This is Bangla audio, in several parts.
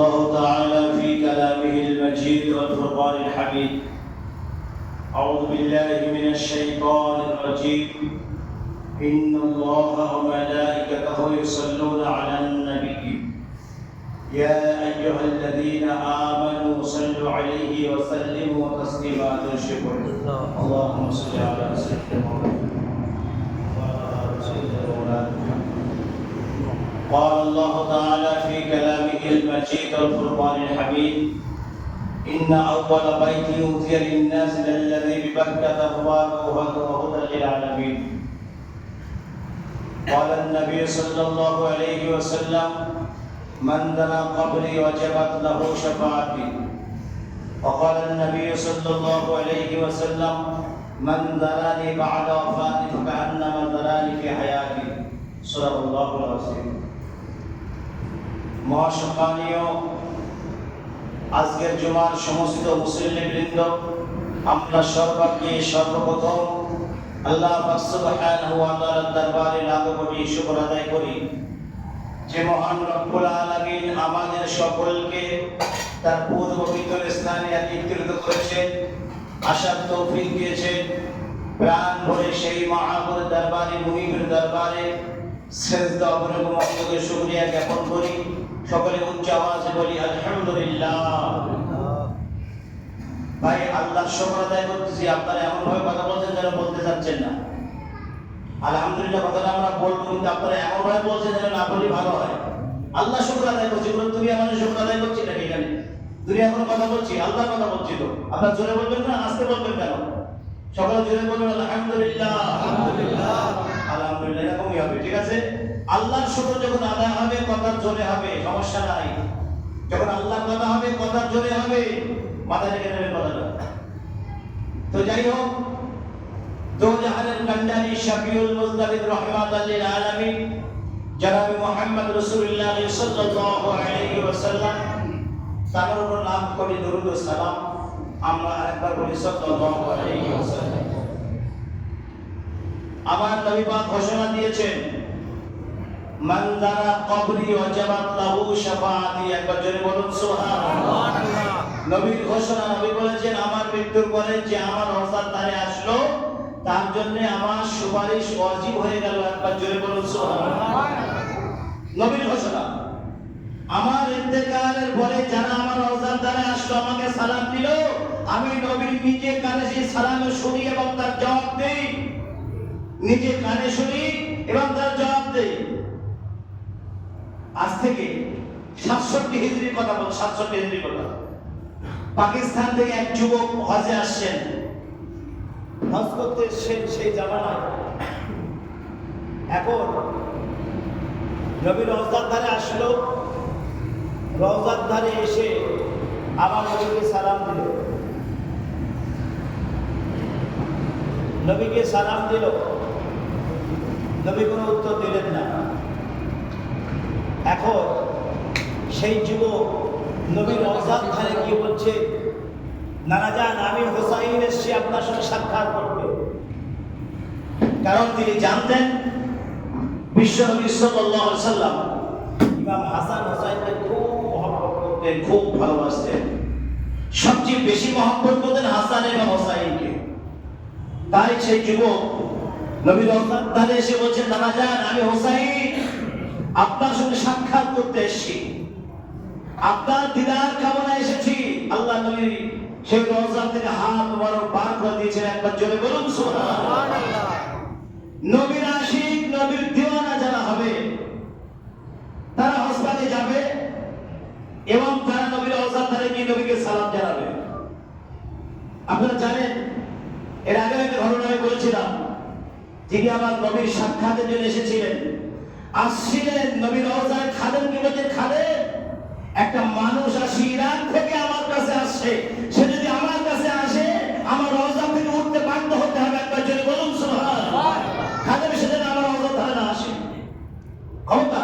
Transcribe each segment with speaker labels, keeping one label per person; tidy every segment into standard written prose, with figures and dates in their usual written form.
Speaker 1: الله تعالى في كلامه المجيد والفرقان الحميد. أعوذ بالله من الشيطان الرجيم. إن الله وملائكته يصلون على النبي يا أيها الذين آمنوا صلوا عليه وسلموا تسليما تشكر. اللهم صل على سيدنا محمد وعلى آل سيدنا مولانا. قال الله تعالى في كلامه المجيد والفرقان الحميد. إن أول بيت أوتي للناس للذي ببكة مبارك وهدى للعالمين. قال النبي صلى الله عليه وسلم: من دنا قبري وجبت له شفاعتي. وقال النبي صلى الله عليه وسلم: من دراني بعد وفاتي فكأنما دراني في حياتي. صدق الله العظيم. মহাসম্মানীয় আজকের জুমার সমস্ত মুসল্লিবৃন্দ, আমরা সর্বপ্রথম আল্লাহ পাক সুবহানাহু ওয়া তাআলার দরবারে লাখ কোটি শুকর আদায় করি যে মহান রব্বুল আলামিন আমাদের সকলকে তার পবিত্র স্থানে একত্রিত করেছেন, আসার তৌফিক দিয়েছেন। প্রাণ ভরে সেই মহাবুর দরবারে, মুহিবের দরবারে সেজদা অবনত করে শুকরিয়া জ্ঞাপন করি। সকলে উচ্চ আওয়াজে বলি আলহামদুলিল্লাহ। ভাই, আল্লাহ শুকর আদায় করতেছি। আপনারা এমন ভাবে কথা বলছেন যেন বলতে চাচ্ছেন না। আলহামদুলিল্লাহ কথাটা আমরা বলবো, কিন্তু আপনারা এমন ভাবে বলছেন যেন না বলি ভালো হয়। আল্লাহ শুকর আদায় করছি, দুনিয়া মানুষ শুকর আদায় করছি নাকি? এখানে দুনিয়া কোনো কথা বলছি, আল্লাহর কথা বলছি। তো আপনারা জোরে বলবেন না, আস্তে বলবেন কেন? সকলে জোরে বলবেন আলহামদুলিল্লাহ। আলহামদুলিল্লাহ আলহামদুলিল্লাহ, এরকমই হবে। ঠিক আছে? আল্লাহর শুকর যখন আদায় হবে কথার জোরে হবে, সমস্যা নাই। যখন আল্লাহর কথা হবে কথার জোরে হবে, মাথায় রেখে নেবেন কথাটা। তো যাই হোক, দো জাহানের কান্ডারি শাফিউল মুজতাবিদ রাহমাতাল লিল আলামিন জনাব মুহাম্মদ রাসূলুল্লাহ সাল্লাল্লাহু আলাইহি ওয়াসাল্লাম, তার উপর লাখ কোটি দরুদ ও সালাম আমরা আরেকবার বলি সাল্লাল্লাহু আলাইহি ওয়াসাল্লাম। আমার নবী পাক ঘোষণা দিয়েছেন, মান দারা কবরি ওয়াজাবাত লাহু শাফাআতি। একবার জোরে বলুন সুবহানাল্লাহ। নবীর ঘোষণা, নবী বলেছেন আমার মৃত্যুর পরে যে আমার রওজার ধারে আসলো তার জন্য আমার সুপারিশ ওয়াজিব হয়ে গেল। একবার জোরে বলুন সুবহানাল্লাহ। নবীর ঘোষণা, আমার ইন্তেকালের পরে যারা আমার রওজার ধারে আসলো, আমাকে সালাম দিল, আমি নবীর নিজে কানে সেই সালাম শুনি এবং তার জবাব দেই। নিজে কানে শুনি এবং তার জবাব দেই। আজ থেকে 67 হিজরির কথা বল, 67 হিজরির কথা। পাকিস্তান থেকে এক যুবক হজে আসছেন, হজ করতে সেই জামানায়। এখন নবী রওজার ধারে আসলো, রওজার ধারে এসে আমার নবীকে সালাম দিল। নবীকে সালাম দিল, নবী কোনো উত্তর দিলেন না। এখন সেই যুবক নবী রওজার ধারে গিয়ে বলছে, নানা জান, আমি হোসাইন এসেছি আপনার সঙ্গে সাক্ষাৎ করতে। কারণ তিনি জানতেন বিশ্বনবী সাল্লাল্লাহু আলাইহি ওয়াসাল্লাম ইমাম হাসান হোসাইনকে খুব মহব্বত করতেন, খুব ভালোবাসতেন। সবচেয়ে বেশি মহব্বত করতেন হাসান এবং হোসাইনকে। তাই সেই যুবক নবী রওজার ধারে এসে বলছেন, নানা জান, আমি হোসাইন আপনার সঙ্গে সাক্ষাৎ করতে এসেছি, আপনার দিদার কামনায় এসেছি। আল্লাহ নবী সেই রওজা থেকে হাত মোবারক বার করে দিয়েছেন। একবার জোরে বলুন সুবহানাল্লাহ। নবীর আশিক, নবীর দিওয়ানা যারা হবে তারা হজে যাবে এবং তারা নবীর রওজার ধারে গিয়ে নবীকে সালাম জানাবে। আপনারা জানেন, এর আগে একটা ঘটনা আমি বলেছিলাম, যিনি আমার নবীর সাক্ষাতের জন্য এসেছিলেন, আসছিলেন নবীর রওজায়। খাদেমকে বলছেন, খাদেম, একটা মানুষ আসি ইরান থেকে আমার কাছে আসছে, সে যদি আমার কাছে আসে আমার রওজা থেকে উঠতে বাধ্য হতে হবে। একবার জোরে বলুন সুবহানাল্লাহ। খাদেম সেদিন আমার রওজার ধারে না আসে, ক্ষমতা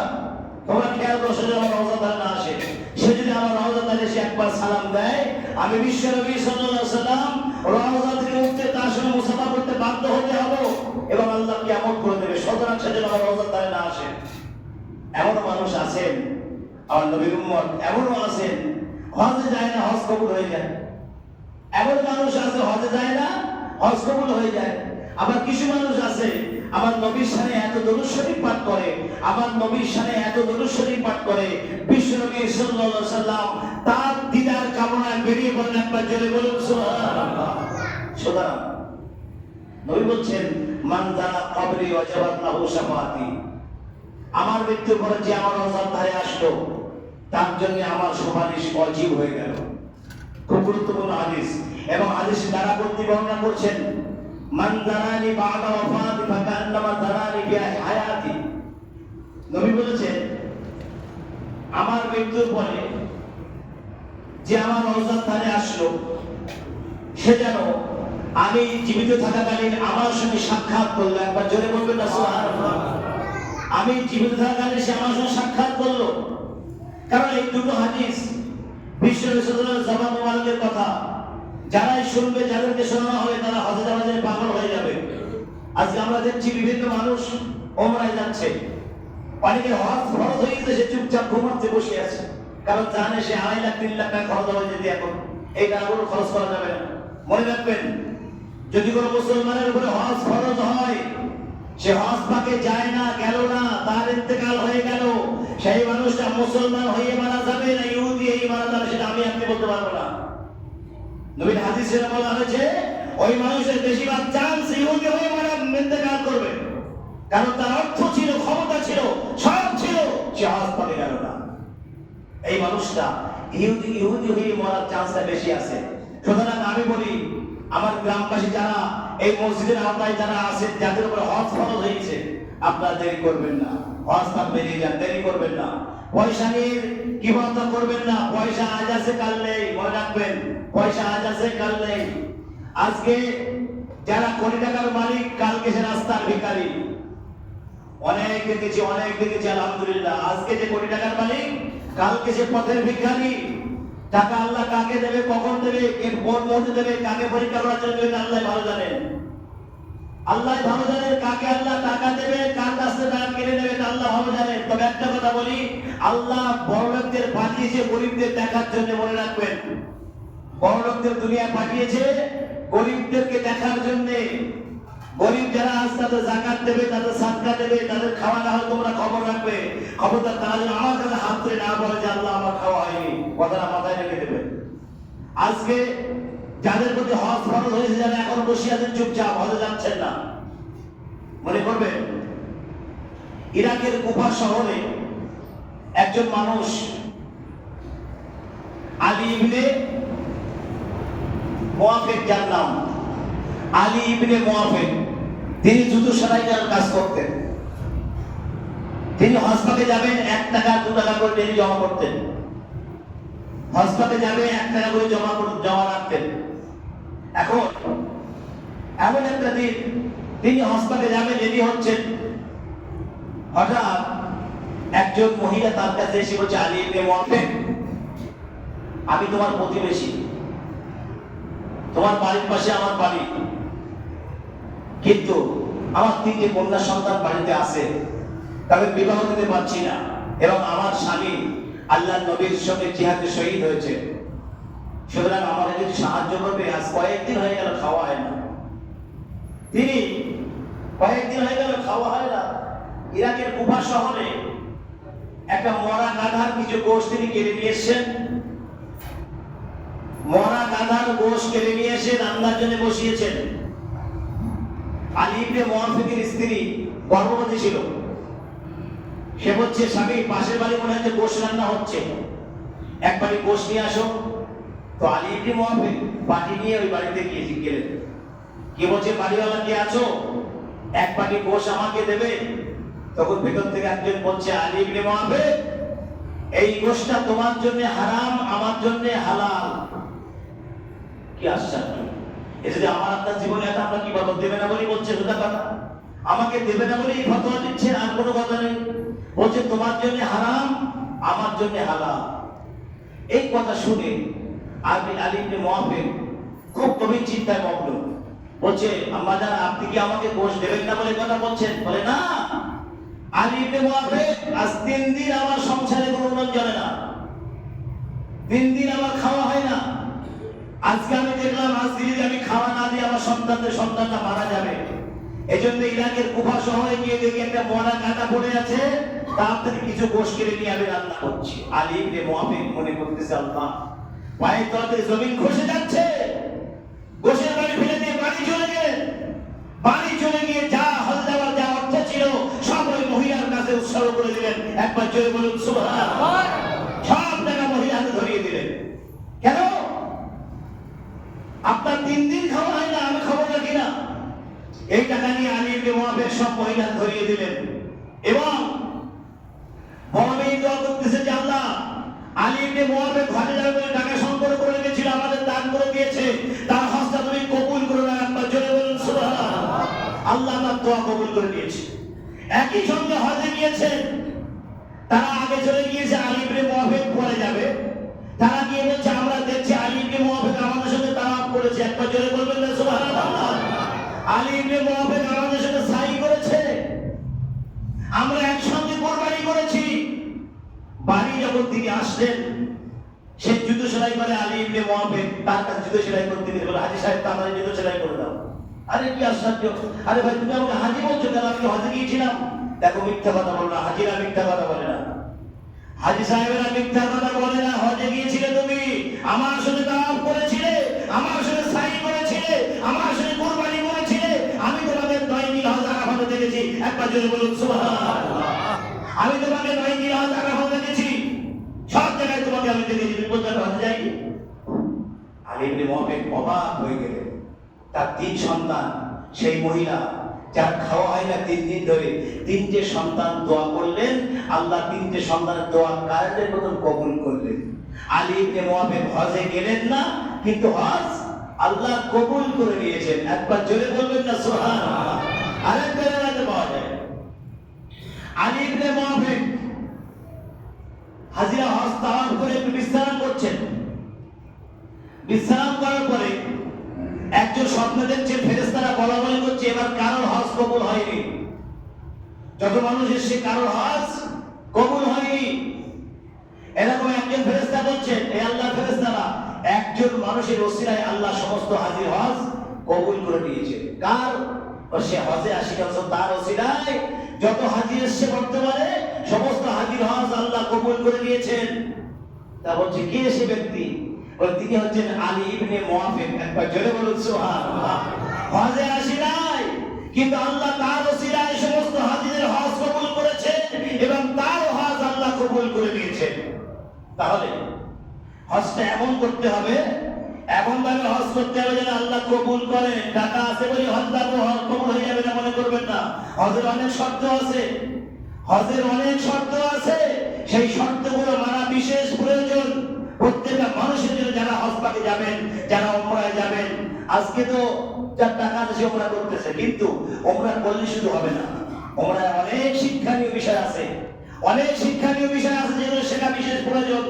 Speaker 1: তোমরা খেয়াল করো, সে যদি আমার রওজার ধারে না আসে, সে যদি আমার রওজার ধারে এসে একবার সালাম দেয়, আমি বিশ্বনবী সাল্লাল্লাহু আলাইহি ওয়াসাল্লাম রওজা থেকে উঠতে তার সঙ্গে মুসাফা করতে বাধ্য হতে হবে এবং আল্লাহ কিয়ামত করে দেবে। সুতরাং সে যদি আমার রওজার ধারে না আসে। এমন মানুষ আছেন আমার নবীর উম্মত এমনও আছেন হজে যায় না, হজ কবুল হয়ে যায়। এমন মানুষ আছে হজে যায় না, হজ কবুল হয়ে যায়। আবার কিছু মানুষ আছে আমার নবীর শানে এত দরুদ শরীফ পাঠ করে, আমার নবীর শানে এত দরুদ শরীফ পাঠ করে, বিশ্ব নবী সাল্লাল্লাহু আলাইহি সাল্লাম তার দিদার কামনায় বেরিয়ে পড়েন। একবার জোরে বলুন সুবহানাল্লাহ। সুতরাং নবী বলছেন মান যারা কবরি ওয়াজাবাত লাহু শাফাআতি, আমার মৃত্যুর পরে যে আমার রওজার ধারে আসলো তার জন্য আমার সুপারিশ ওয়াজিব হয়ে গেল। খুব গুরুত্বপূর্ণ হাদিস। এবং হাদিস দ্বারা বর্ণনা করছেন মান যারানি বা'দা ওয়াফাতি ফাকান্নামা যারানি বিহায়াতি। নবী বলেছেন আমার মৃত্যুর পরে যে আমার রওজার ধারে আসলো সে যেন আমি জীবিত থাকাকালীন আমার সঙ্গে সাক্ষাৎ করলো। একবার জোরে বলবেন না সুবহানাল্লাহ। আমি জীবিত থাকাকালীন সে আমার সঙ্গে সাক্ষাৎ করলো। কারণ এই দুটো হাদিস বিশ্ব রাসূলুল্লাহ জামান মুবারকের কথা যারাই শুনবে, যাদেরকে শোনানো হবে তারা হজে যাওয়ার জন্য পাগল হয়ে যাবে। আজকে আমরা দেখছি বিভিন্ন মানুষ ওমরায় যাচ্ছে, অনেকে হজ ফরজ হয়ে গেছে, সে চুপচাপ ঘুমাচ্ছে বসে আছে, কারণ জানে সে 2.5 লাখ 3 লাখ টাকা খরচ হবে যদি এখন এই টাকাগুলো খরচ করা যাবে না। মনে রাখবেন, যদি কোনো মুসলমানের উপরে হজ ফরজ হয়, সে হজ পাকে যায় না, গেল না, তার ইন্তেকাল হয়ে গেল, সেই মানুষটা মুসলমান হয়ে মারা যাবে না ইহুদি হয়ে মারা যাবে সেটা আমি আপনি বলতে পারবো না। নবীর হাদিসে বলা হয়েছে ওই মানুষের বেশিরভাগ চান্স ইহুদি হয়ে মারা ইন্তেকাল করবে, কারণ তার অর্থ ছিল, ক্ষমতা ছিল, সব ছিল, সে হজ পাকে গেল না। এই মানুষটা ইহুদি হয়ে মরার চান্সটা বেশি আছে। সুতরাং আমি বলি আমার গ্রামবাসী যারা এই মসজিদের আওতায় যারা আছেন, যাদের উপর হজ ফরজ হয়েছে, আপনারা দেরি করবেন না, হজ পাক বেরিয়ে যান, দেরি করবেন না। পয়সা নিয়ে কিভাবে করবেন না, পয়সা আজ আছে কাল নেই, মনে রাখবেন পয়সা আজ আছে কাল নেই। আজকে যারা কোটি টাকার মালিক কালকে সে রাস্তার ভিখারি। অনেক দেখেছি আলহামদুলিল্লাহ। আজকে যে কোটি টাকার মালিক কালকে সে পথের ভিখারি। টাকা আল্লাহ কাকে দেবে, কখন দেবে, এর কোন মুহূর্তে দেবে, কাকে পরীক্ষা করার জন্য দেবে, আল্লাহ ভালো জানেন। আল্লাহ ভালো জানেন কাকে আল্লাহ টাকা দেবে, কার কাছ থেকে টাকা কেড়ে নেবে, আল্লাহ ভালো জানেন। তবে একটা কথা বলি, আল্লাহ বড়লোকদের পাঠিয়েছে গরিবদের দেখার জন্য। মনে রাখবেন, বড়লোকদের দুনিয়ায় পাঠিয়েছে গরিবদেরকে দেখার জন্য। গরিব যারা আজ তাদের যাকাত দেবে, তাদের সাদকা দেবে, তাদের খাওয়া না হয় তোমরা খবর রাখবে। খবরদার তারা যেন আমার কাছে হাত ধরে না বলে যে আল্লাহ আমার খাওয়া হয়নি, কথাটা মাথায় রেখে দেবে। আজকে যাদের প্রতি হজ ফরজ হয়েছে, যারা এখন বসে আছেন চুপচাপ, হজে যাচ্ছেন না, মনে করবেন ইরাকের কুফা শহরে একজন মানুষ আলী ইবনে মুআফিক, যার নাম আলী ইবনে মুআফিক, তিনি জুতো সেলাই করার কাজ করতেন। তিনি হজ পাকে যাবেন, 1 টাকা 2 টাকা করে ডেলি জমা করতেন। হজ পাকে যাবে 1 টাকা করে জমা রাখতেন। এখন এমন একটা দিন তিনি হজ পাকে যাবে, রেডি হচ্ছেন, হঠাৎ একজন মহিলা তার কাছে এসে বলছে আলী ইবনে মুআফিক, আমি তোমার প্রতিবেশী, তোমার বাড়ির পাশে আমার বাড়ি, কিন্তু আমার 3টে কন্যা সন্তান বাড়িতে আছে, তবে বিবাহ দিতে পারছি না, এবং আমার স্বামী আল্লাহর নবীর সঙ্গে জিহাদে শহীদ হয়েছে। সুতরাং আমাকে যদি সাহায্য করবে, আজ কয়েকদিন হয়ে গেল খাওয়া হয় না। তিনি কয়েকদিন হয়ে গেল খাওয়া হয় না। ইরাকের কুফা শহরে একটা মরা গাধার কিছু গোশ তিনি কেটে নিয়ে এসেছেন। মরা গাধার গোশ কেটে নিয়ে এসে রান্নার জন্য বসিয়েছেন। আলী ইবনে মুআফিকের স্ত্রী গর্ভবতী ছিল। সে বলছে স্বামী, পাশের বাড়ি মনে হচ্ছে গোশ রান্না হচ্ছে, এক বাড়ি গোশ নিয়ে আসো। তো আলী ইবনে মুআফিক বাটি নিয়ে ওই বাড়িতে গেলেন। কে বলছে বাড়িওয়ালা কে আছো, এক বাটি গোশ আমাকে দেবে। তখন ভেতর থেকে একজন বলছে আলী ইবনে মুআফিক, এই গোশটা তোমার জন্য হারাম, আমার জন্য হালাল। কি আশ্চর্য! এটা যদি আমার আপনার জীবনে এটা আমরা কি বলবো, দেবে না বলে বলছে, সোজা কথা, আমাকে দেবে না বলে এই ফতোয়া দিচ্ছেন, আর কোনো কথা নেই। বলছে তোমার জন্য হারাম, আমার জন্য হালাল। এই কথা শুনে আলী ইবনে মুআফিক খুব গভীর চিন্তায় মগ্ন। বলছে আম্মাজান, আপনি কি আমাকে গোশ দেবেন না বলে কথা বলছেন? বলে না, আলী ইবনে মুআফিক আজ 3 দিন আমার সংসারে কোনো উন্নয়ন চলে না, 3 দিন আমার খাওয়া হয় না। আজকে আমি দেখলাম আজ দিনে আমি খাওয়া না দিয়ে আমার সন্তানটা মারা যাবে। এজন্য ইরাকের কুফা শহরে গিয়ে দেখি একটা মরা কাটা পড়ে আছে, তার থেকে কিছু গোশ কেটে নিয়ে আমি রান্না করছি। আলী ইবনে মুআফিক মনে করতেছে আল্লাহ, পায়ের তলাতে জমিন খসে যাচ্ছে, গোশের বাড়ি ফেলে দিয়ে বাড়ি চলে গেলেন। বাড়ি চলে গিয়ে যা হল দেওয়ার যা অর্থ ছিল সব ওই মহিলার কাছে উৎসর্গ করে দিলেন। একবার জোরে বলুন সুবহানাল্লাহ। সব টাকা মহিলাকে ধরিয়ে দিলেন। কেন? আপনার 3 দিন খাওয়া হয় না, আমি খবর রাখি না। এই টাকা নিয়ে আলী ইবনে মুআফিক সব মহিলা ধরিয়ে দিলেন এবং বড় মেয়ে দোয়া করতেছে যে আল্লাহ, আলী ইবনে মুআফিক ঘরে যাবে বলে টাকা সংগ্রহ করে রেখেছিল, আমাদের দান করে দিয়েছে, তার হজটা তুমি কবুল করে নাও। একবার জোরে বলুন সুবহানাল্লাহ। আল্লাহ তার দোয়া কবুল করে নিয়েছে। একই সঙ্গে হজে গিয়েছেন, তারা আগে চলে গিয়েছে, আলী ইবনে মুআফিক পরে যাবে। তারা গিয়ে বলছে আমরা দেখছি আলী ইবনে মুআফিক আমাদের সঙ্গে তাওয়াফ করেছে। একবার জোরে বলবেন না সুবহানাল্লাহ। আলী ইবনে মুআফিক আমাদের সঙ্গে সাই করেছে, আমরা একসঙ্গে কুরবানি করেছি। বাড়ি যখন তিনি আসলেন, সে জুতো সেলাই করে আলী ইবনে মুআফিক তার কাছে জুতো সেলাই করতে গেলে বলে, হাজী সাহেব আমার জুতো সেলাই করে দাও। আরে কি আশ্চর্য, আরে ভাই তুমি আমাকে হাজী বলছো কেন? আমি হজে গিয়েছিলাম। দেখো মিথ্যা কথা বলো না, হাজীরা মিথ্যা কথা বলে না, হাজী সাহেবেরা মিথ্যা কথা বলে না। হজে গিয়েছিলে তুমি, আমার সঙ্গে তাওয়াফ করেছিলে, আমার সঙ্গে সাই করেছিলে, আমার সঙ্গে কুরবানি করেছিলে। আমি তোমাদের 9 দিন হজ আরাফাতে দেখেছি। একবার জোরে বলুন সুবহানাল্লাহ। আমি তোমাকে 9 দিন হজ আরাফাতে দেখেছি, সব জায়গায় তোমাকে আমি দেখেছি। তুমি বলতে হজে যাই। আলী ইবনে মুআফিক অবাক হয়ে গেলেন। তার 3 সন্তান, সেই মহিলা যার খাওয়া হয় না 3 দিন ধরে, 3টে সন্তান দোয়া করলেন, আল্লাহ 3টে সন্তানের দোয়া কায়দের মতন কবুল করলেন। আলী ইবনে মুআফিক হজে গেলেন না, কিন্তু হজ আল্লাহ কবুল করে নিয়েছেন। একবার জোরে বলবেন না সুবহানাল্লাহ। আরেকটা জায়গাতে পাওয়া যায়, আলী ইবনে মুআফিক হাজিরা হজ তাওয়াফ করে একটু বিশ্রাম করছেন। বিশ্রাম করার পরে একজন স্বপ্ন দেখছেন, ফেরেশতারা বলাবলি করছে এবার কারোর হজ কবুল হয়নি। যত মানুষ এসে কারোর হজ কবুল হয়নি। এরকম একজন ফেরেশতা বলছেন, এই আল্লাহর ফেরেশতারা, একজন মানুষের ওসিলায় আল্লাহ সমস্ত হাজির হজ কবুল করে নিয়েছেন। কার? সে হজে আসি বছর, তার ওসিলায় যত হাজি এসছে বর্তমানে সমস্ত হাজির হজ আল্লাহ কবুল করে নিয়েছেন। তা বলছে কে সে ব্যক্তি? তিনি হচ্ছেন আলী ইবনে মুআফিক। একবার জোরে বলুন সুবহানাল্লাহ। হজে আসি নাই, কিন্তু আল্লাহ তার ওসিলায় সমস্ত হাজিদের হজ কবুল করেছেন এবং তার হজ আল্লাহ কবুল করে নিয়েছেন। তাহলে হজটা এমন করতে হবে, এমন ভাবে হজ করতে হবে যেন আল্লাহ কবুল করেন। টাকা আছে বলে হজ কবুল হয়ে যাবে না মনে করবেন না। হজের অনেক শর্ত আছে, হজের অনেক শর্ত আছে, সেই শর্তগুলো মানা বিশেষ প্রয়োজন প্রত্যেকটা মানুষের জন্য। যারা হজ পাকে যাবেন, যারা উমরায় যাবেন, আজকে তো যার টাকা আছে উমরা করতেছে, কিন্তু উমরা করলে শুধু হবে না, উমরায় অনেক শিক্ষণীয় বিষয় আছে, অনেক শিক্ষণীয় বিষয় আছে যেগুলো শেখা বিশেষ প্রয়োজন।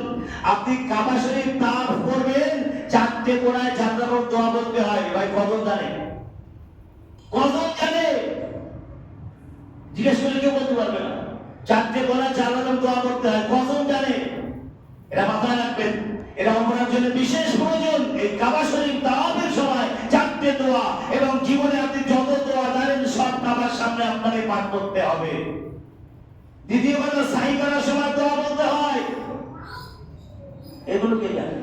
Speaker 1: আপনি কাবা শরীফ তাওয়াফ করবেন, 4টে কোণায় 4 রকম দোয়া বলতে হয়। ভাই কজন জানে? কজন জানে? জিজ্ঞেস করলে কেউ বলতে পারবে না। 4টে কোণায় 4 রকম দোয়া করতে হয়, কজন জানে? এটা মাথায় রাখবেন, এটা উমরার জন্য বিশেষ প্রয়োজন। এই কাবা শরীফ তাওয়াফের সময় 4টে দোয়া, এবং জীবনে আপনি যত দোয়া জানেন সব কাবার সামনে আপনাকে পাঠ করতে হবে। দ্বিতীয় কথা, সাই করার সময় দোয়া বলতে হয়। এগুলো কে জানে?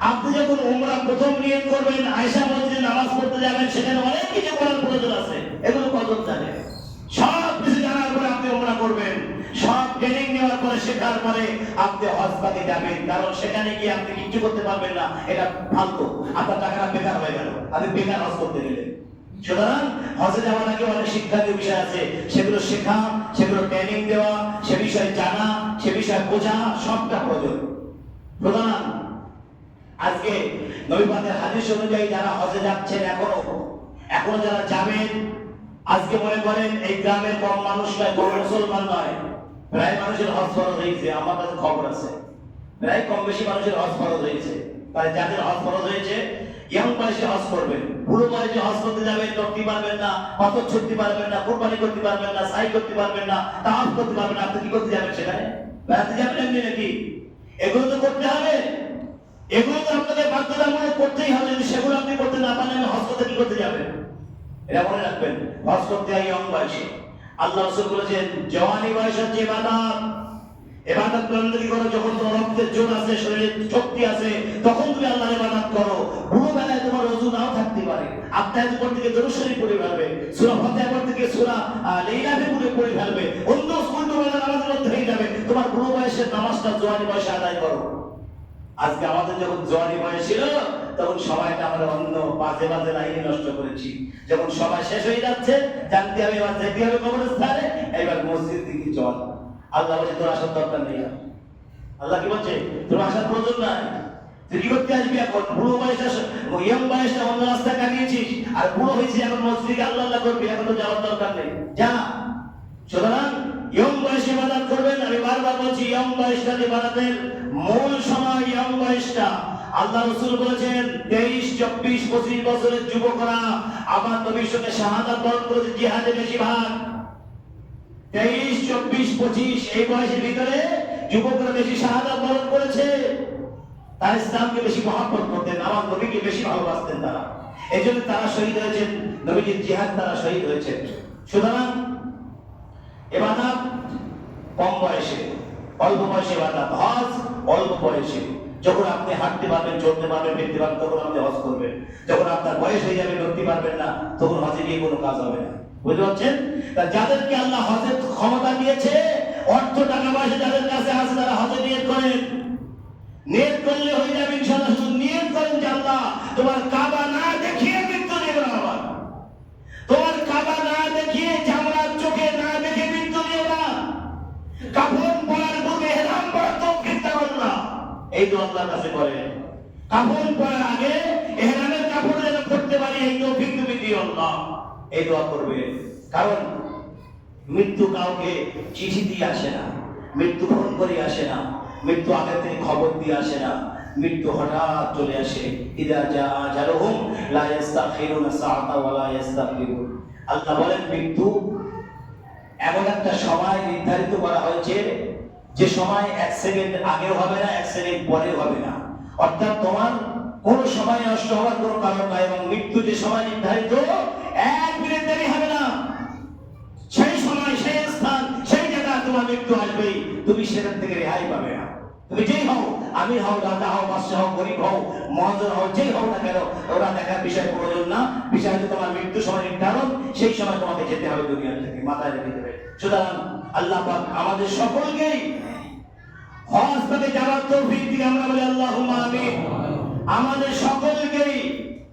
Speaker 1: আপনি যখন উমরা প্রথম নিয়ত করবেন, আয়েশা মসজিদে নামাজ পড়তে যাবেন, সেখানে অনেক কিছু করার প্রয়োজন আছে। এগুলো কজন জানে? সব কিছু জানার পরে আপনি উমরা করবেন, সব ট্রেনিং নেওয়ার পরে, শেখার পরে আপনি হজ পাকে যাবেন। কারণ সেখানে গিয়ে আপনি কিছু করতে পারবেন না, এটা ফালতু, আপনার টাকাটা বেকার হয়ে গেল, আপনি বেকার হজ করতে গেলেন। সুতরাং হজে যাওয়ার আগে অনেক শিক্ষণীয় বিষয় আছে, সেগুলো শেখা, সেগুলো ট্রেনিং দেওয়া, সে বিষয়ে জানা, সে বিষয়ে বোঝা, সবটা প্রয়োজন। সুতরাং আজকে নবী পাকের হাদিস অনুযায়ী যারা হজে যাচ্ছেন, এখনো যারা যাবেন, আজকে মনে করেন এই গ্রামের কম মানুষ নয়, কম মুসলমান নয়, প্রায় মানুষের হজ ফরজ হয়েছে। আমার কাছে খবর আছে প্রায় কম বেশি মানুষের হজ ফরজ হয়েছে। তাই যাদের হজ ফরজ হয়েছে ইয়ং বয়সে হজ করবেন। বুড়ো বয়সে হজ করতে যাবেন, করতে পারবেন না, পাথর ছুটতে পারবেন না, কুরবানি করতে পারবেন না, সাই করতে পারবেন না, তাওয়াফ করতে পারবেন না, আপনি কি করতে যাবেন সেখানে? বেড়াতে যাবেন এমনি নাকি? এগুলো তো করতে হবে, এগুলো তো আপনাদের বাধ্যতামূলক করতেই হবে। যদি সেগুলো আপনি করতে না পারেন হজ করতে কি করতে যাবেন? এটা মনে রাখবেন, হজ করতে হয় ইয়ং বয়সে। আল্লাহ রাসূল বলেছেন জওয়ানি বয়স হচ্ছে ইবাদত। ইবাদত বন্দেগী করো যখন তোমার রক্তের জোর আছে, শরীরে শক্তি আছে, তখন তুমি আল্লাহর ইবাদত করো। বুড়ো বেলায় তোমার ওযু নাও থাকতে পারে, আত্মায়াত পড়তে গিয়ে দরুদ শরীফ পড়ে ফেলবে, সূরা ফাতিহা পড়তে গিয়ে সূরা লাইলাহে পড়ে ফেলবে, অন্য উল্টো বেলা নামাজের মধ্যে হয়ে যাবে। তোমার বুড়ো বয়সের নামাজটা জওয়ানি বয়সে আদায় করো। আজকে আমাদের যখন জওয়ানি বয়স ছিল তখন সময়টা আমরা অন্য বাজে বাজে লাইনে নষ্ট করেছি। যখন সময় শেষ হয়ে যাচ্ছে, জানতে হবে এবার যেতে হবে কবরস্থানে, এবার মসজিদ দিকে চল। আল্লাহ বলছে তোর আসার দরকার নেই। আল্লাহ কি বলছে? তোর আসার প্রয়োজন নাই। তুই কি করতে আসবি এখন? বুড়ো বয়সটা, ইয়ং বয়সটা অন্য রাস্তা কাটিয়েছিস, আর বুড়ো হয়েছিস এখন মসজিদে আল্লাহ আল্লাহ করবি, এখন তো যাওয়ার দরকার নেই, যা। সুতরাং ইয়ং বয়সে ইবাদত করবেন। আমি বারবার বলছি ইয়ং বয়সটা ইবাদতের মূল সময় ইয়ং বয়সটা। আল্লাহ রাসূল বলেছেন 23, 24, 25 বছরের যুবকরা আমার নবীর সঙ্গে শাহাদাত বরণ করেছে জিহাদে বেশি ভাগ। 23, 24, 25 এই বয়সের ভিতরে যুবকরা বেশি শাহাদাত বরণ করেছে। তারা ইসলামকে বেশি মহব্বত করতেন, আমার নবীকে বেশি ভালোবাসতেন তারা, এই জন্য তারা শহীদ হয়েছেন, নবীজির জিহাদ তারা শহীদ হয়েছেন। সুতরাং ইবাদত কম বয়সে, অল্প বয়সে ইবাদত, হজ অল্প বয়সে। যখন আপনি হাঁটতে পারবেন, চলতে পারবেন, ফিরতে পারবেন, তখন আপনি হজ করবেন। যখন আপনার বয়স হয়ে যাবে, নড়তে পারবেন না, তখন হজে গিয়ে কোনো কাজ হবে না। বুঝতে পারছেন? যাদেরকে আল্লাহ হজের ক্ষমতা দিয়েছে, অর্থ টাকা পয়সা যাদের কাছে আছে, তারা হজে নিয়ত করেন। নিয়ত করলে হয়ে যাবে ইনশাআল্লাহ। শুধু নিয়ত করেন যে আল্লাহ তোমার কাবা না দেখিয়ে মৃত্যু দিও না, আমার তোমার কাবা না দেখিয়ে, চামড়ার চোখে না দেখে মৃত্যু দিও না। কাফন পরার পূর্বে ইহরাম পরার তৌফিক দাও আল্লাহ, এই দোয়া আল্লাহর কাছে করেন। কাফন পরার আগে ইহরামের কাপড় যেন পরতে পারি, এই তৌফিক তুমি দিও আল্লাহ, এই দোয়া করবে। কারণ মৃত্যু কাউকে চিঠি দিয়ে আসে না, মৃত্যু ফোন করে আসে না, মৃত্যু আগে থেকে খবর দিয়ে আসে না, মৃত্যু হঠাৎ চলে আসে। ইদা জা আজালুহুম লা ইস্তাখিরুনা সাআতা ওয়া লা ইস্তাগফিরুন। আল্লাহ বলেন মৃত্যু এমন একটা সময় নির্ধারিত করা হয়েছে যে সময় 1 সেকেন্ড আগেও হবে না, 1 সেকেন্ড পরেও হবে না। অর্থাৎ তোমার কোন সময় নষ্ট হওয়ার কোনো কারণ নাই, এবং মৃত্যু যে সময় নির্ধারিত 1 মিনিট দেরি হবে না। সেই সময়, সেই স্থান, সেই জায়গায় তোমার মৃত্যু আসবেই, তুমি সেখান থেকে রেহাই পাবে না। তুমি যেই হও, আমির হও, রাজা হও, বাদশাহ হও, গরিব হও, মহাজন হও, যেই হও না কেন, ওরা দেখার বিষয় প্রয়োজন না। বিষয় হচ্ছে তোমার মৃত্যু সময় নির্ধারণ, সেই সময় তোমাকে যেতে হবে দুনিয়া থেকে, মাথায় রেখে দেবে। সুতরাং আল্লাহ পাক আমাদের সকলকেই হজ থেকে যাওয়ার তৌফিক দিন, আমরা বলি আল্লাহুম্মা আমিন। আমাদের সকলকেই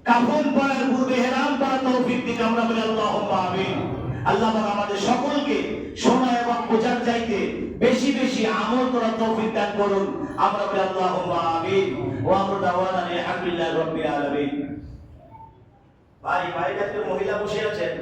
Speaker 1: কাফন পরার পূর্বে ইহরাম পরার তৌফিক দিন, আমরা বলি আল্লাহুম্মা আমিন। আল্লাহ পাক আমাদের সকলকে শোনা এবং বোঝার চাইতে বেশি বেশি আমল করার তৌফিক দান করুন, আমরা বলি আল্লাহুম্মা আমিন। ওয়া আখিরু দাওয়ানা আলহামদুলিল্লাহি রাব্বিল আলামিন। ভাই, বাইরে একটা মহিলা বসে আছেন।